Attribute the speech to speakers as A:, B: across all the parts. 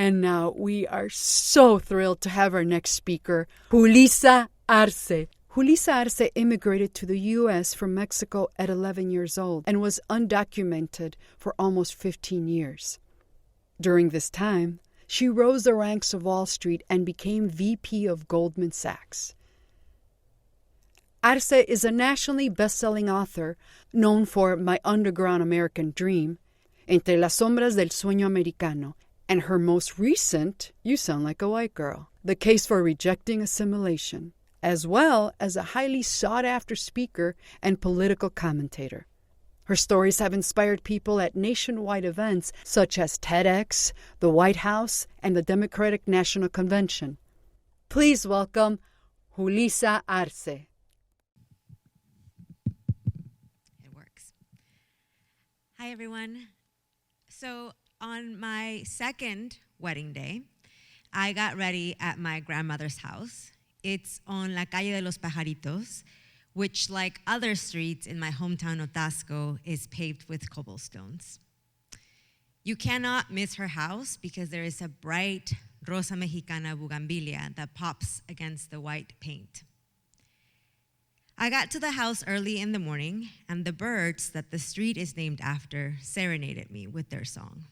A: And now we are so thrilled to have our next speaker, Julissa Arce. Julissa Arce immigrated to the U.S. from Mexico at 11 years old and was undocumented for almost 15 years. During this time, she rose the ranks of Wall Street and became VP of Goldman Sachs. Arce is a nationally best-selling author known for My Underground American Dream, Entre las sombras del sueño americano, and her most recent, You Sound Like a White Girl, The Case for Rejecting Assimilation, as well as a highly sought-after speaker and political commentator. Her stories have inspired people at nationwide events such as TEDx, the White House, and the Democratic National Convention. Please welcome Julissa Arce.
B: It works. Hi, everyone. So on my second wedding day, I got ready at my grandmother's house. It's on La Calle de los Pajaritos, which, like other streets in my hometown of Tasco, is paved with cobblestones. You cannot miss her house because there is a bright Rosa Mexicana bougainvillea that pops against the white paint. I got to the house early in the morning, and the birds that the street is named after serenaded me with their song.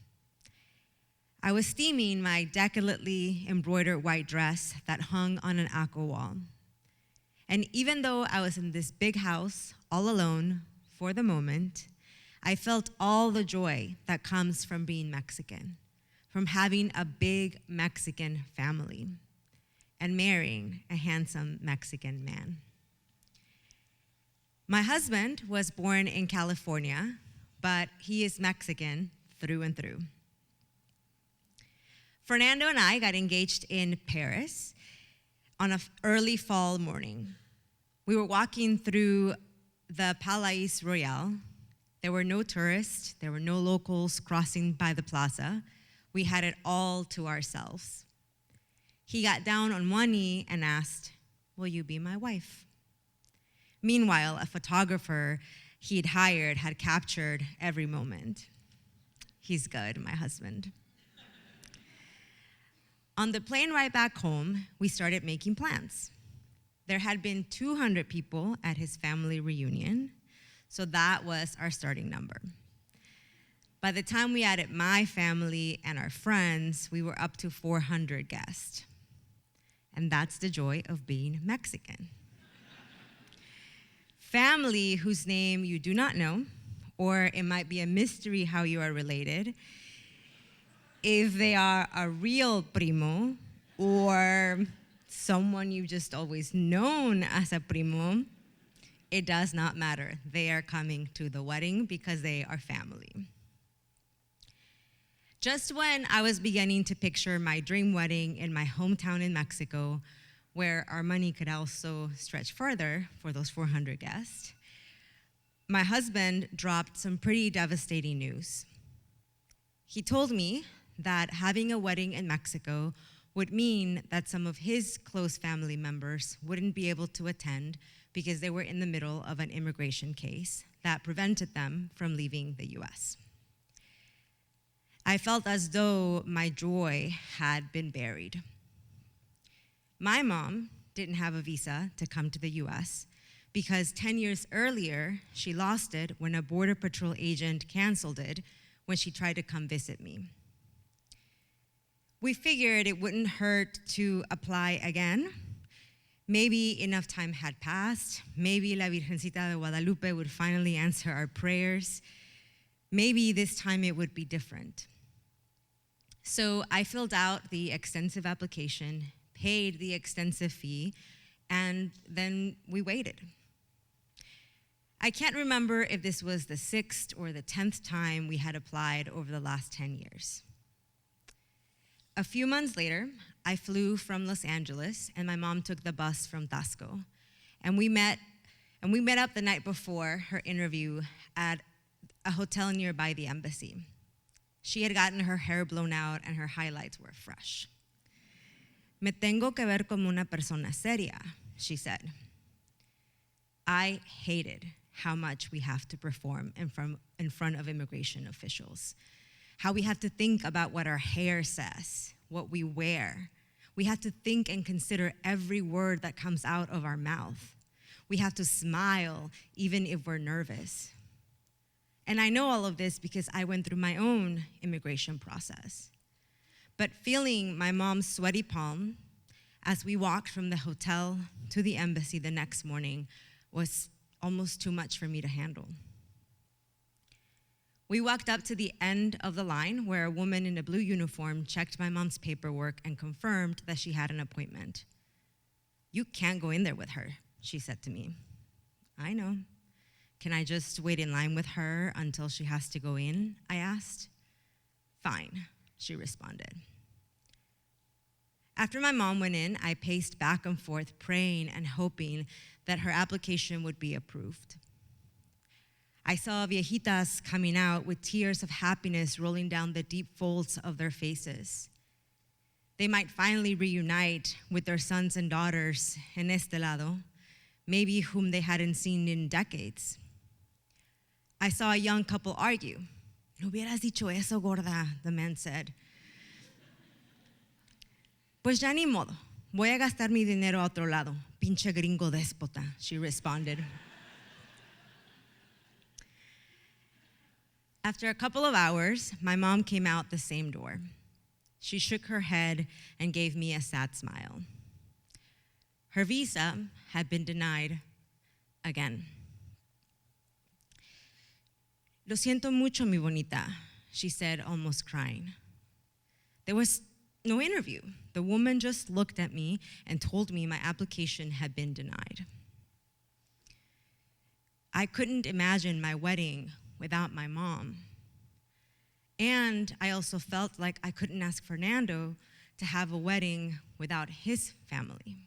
B: I was steaming my decorately embroidered white dress that hung on an aqua wall. And even though I was in this big house, all alone, for the moment, I felt all the joy that comes from being Mexican, from having a big Mexican family, and marrying a handsome Mexican man. My husband was born in California, but he is Mexican through and through. Fernando and I got engaged in Paris on an early fall morning. We were walking through the Palais Royal. There were no tourists. There were no locals crossing by the plaza. We had it all to ourselves. He got down on one knee and asked, "Will you be my wife?" Meanwhile, a photographer he'd hired had captured every moment. He's good, my husband. On the plane ride back home, we started making plans. There had been 200 people at his family reunion, so that was our starting number. By the time we added my family and our friends, we were up to 400 guests. And that's the joy of being Mexican. Family whose name you do not know, or it might be a mystery how you are related, if they are a real primo or someone you've just always known as a primo, it does not matter. They are coming to the wedding because they are family. Just when I was beginning to picture my dream wedding in my hometown in Mexico, where our money could also stretch further for those 400 guests, my husband dropped some pretty devastating news. He told me that having a wedding in Mexico would mean that some of his close family members wouldn't be able to attend because they were in the middle of an immigration case that prevented them from leaving the US. I felt as though my joy had been buried. My mom didn't have a visa to come to the US because 10 years earlier, she lost it when a Border Patrol agent canceled it when she tried to come visit me. We figured it wouldn't hurt to apply again. Maybe enough time had passed. Maybe La Virgencita de Guadalupe would finally answer our prayers. Maybe this time it would be different. So I filled out the extensive application, paid the extensive fee, and then we waited. I can't remember if this was the 6th or the 10th time we had applied over the last 10 years. A few months later, I flew from Los Angeles, and my mom took the bus from Tasco. And we met up the night before her interview at a hotel nearby the embassy. She had gotten her hair blown out, and her highlights were fresh. "Me tengo que ver como una persona seria," she said. I hated how much we have to perform in front of immigration officials, how we have to think about what our hair says, what we wear. We have to think and consider every word that comes out of our mouth. We have to smile even if we're nervous. And I know all of this because I went through my own immigration process. But feeling my mom's sweaty palm as we walked from the hotel to the embassy the next morning was almost too much for me to handle. We walked up to the end of the line where a woman in a blue uniform checked my mom's paperwork and confirmed that she had an appointment. "You can't go in there with her," she said to me. "I know. Can I just wait in line with her until she has to go in?" I asked. "Fine," she responded. After my mom went in, I paced back and forth, praying and hoping that her application would be approved. I saw viejitas coming out with tears of happiness rolling down the deep folds of their faces. They might finally reunite with their sons and daughters en este lado, maybe whom they hadn't seen in decades. I saw a young couple argue. "No hubieras dicho eso, gorda," the man said. "Pues ya ni modo. Voy a gastar mi dinero a otro lado. Pinche gringo déspota," she responded. After a couple of hours, my mom came out the same door. She shook her head and gave me a sad smile. Her visa had been denied again. "Lo siento mucho, mi bonita," she said, almost crying. There was no interview. The woman just looked at me and told me my application had been denied. I couldn't imagine my wedding without my mom. And I also felt like I couldn't ask Fernando to have a wedding without his family.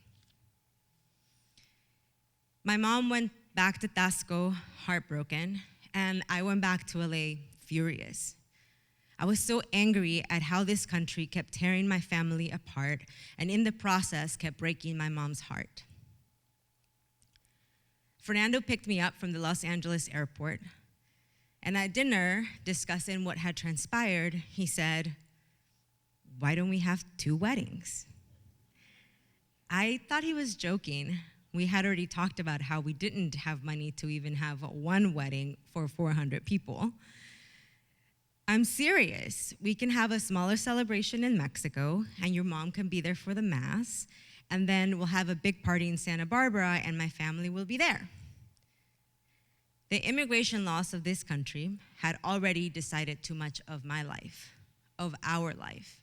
B: My mom went back to Tasco heartbroken, and I went back to LA furious. I was so angry at how this country kept tearing my family apart, and in the process kept breaking my mom's heart. Fernando picked me up from the Los Angeles airport, and at dinner, discussing what had transpired, he said, "Why don't we have 2 weddings?" I thought he was joking. We had already talked about how we didn't have money to even have 1 wedding for 400 people. "I'm serious. We can have a smaller celebration in Mexico, and your mom can be there for the mass, and then we'll have a big party in Santa Barbara, and my family will be there." The immigration laws of this country had already decided too much of my life, of our life.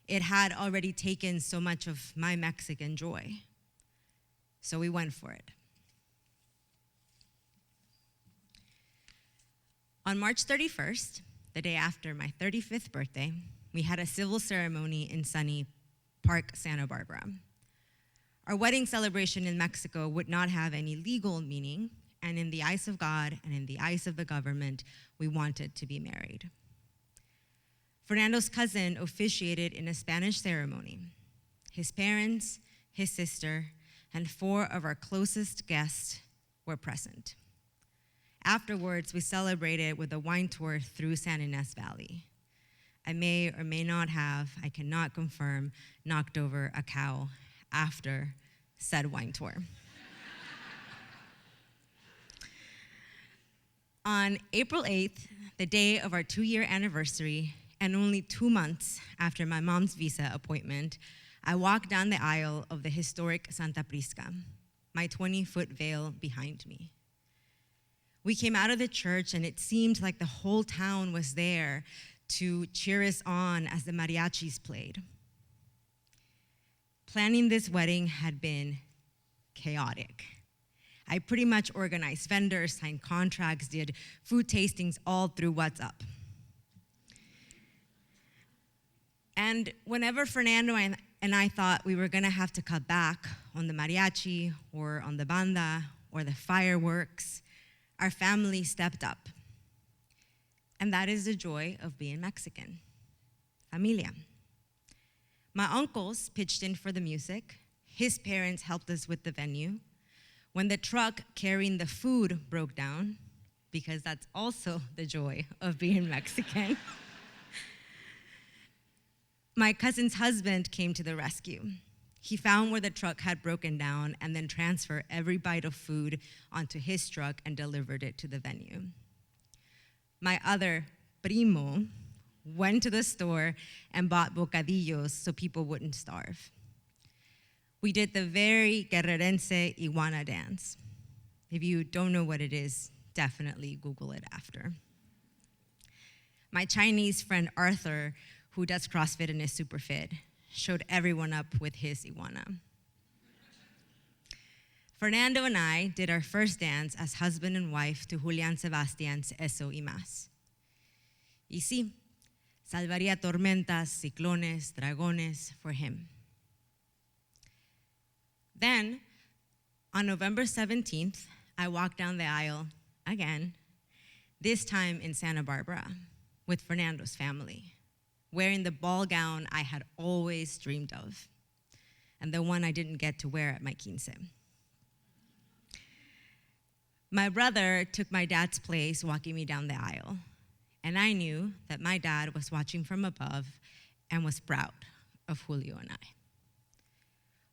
B: It had already taken so much of my Mexican joy. So we went for it. On March 31st, the day after my 35th birthday, we had a civil ceremony in sunny Park Santa Barbara. Our wedding celebration in Mexico would not have any legal meaning, and in the eyes of God and in the eyes of the government, we wanted to be married. Fernando's cousin officiated in a Spanish ceremony. His parents, his sister, and 4 of our closest guests were present. Afterwards, we celebrated with a wine tour through San Ynez Valley. I may or may not have, I cannot confirm, knocked over a cow after said wine tour. On April 8th, the day of our 2-year anniversary, and only 2 months after my mom's visa appointment, I walked down the aisle of the historic Santa Prisca, my 20-foot veil behind me. We came out of the church, and it seemed like the whole town was there to cheer us on as the mariachis played. Planning this wedding had been chaotic. I pretty much organized vendors, signed contracts, did food tastings all through WhatsApp. And whenever Fernando and I thought we were gonna have to cut back on the mariachi or on the banda or the fireworks, our family stepped up. And that is the joy of being Mexican. Familia. My uncles pitched in for the music. His parents helped us with the venue. When the truck carrying the food broke down, because that's also the joy of being Mexican, My cousin's husband came to the rescue. He found where the truck had broken down and then transferred every bite of food onto his truck and delivered it to the venue. My other primo went to the store and bought bocadillos so people wouldn't starve. We did the very guerrerense iguana dance. If you don't know what it is, definitely Google it after. My Chinese friend Arthur, who does CrossFit and is super fit, showed everyone up with his iguana. Fernando and I did our first dance as husband and wife to Julian Sebastian's Eso y Más. Y sí, salvaría tormentas, ciclones, dragones for him. Then, on November 17th, I walked down the aisle again, this time in Santa Barbara, with Fernando's family, wearing the ball gown I had always dreamed of, and the one I didn't get to wear at my quince. My brother took my dad's place walking me down the aisle, and I knew that my dad was watching from above and was proud of Julio and I.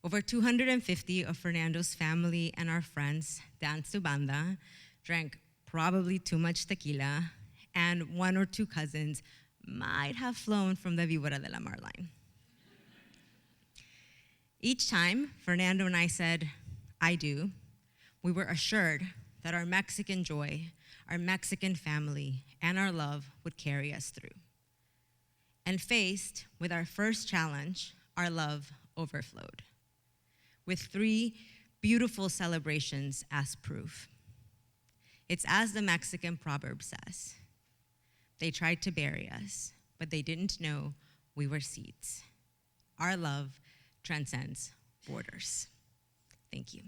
B: Over 250 of Fernando's family and our friends danced to banda, drank probably too much tequila, and one or two cousins might have flown from the Víbora de la Mar line. Each time Fernando and I said, "I do," we were assured that our Mexican joy, our Mexican family, and our love would carry us through. And faced with our first challenge, our love overflowed, with 3 beautiful celebrations as proof. It's as the Mexican proverb says, they tried to bury us, but they didn't know we were seeds. Our love transcends borders. Thank you.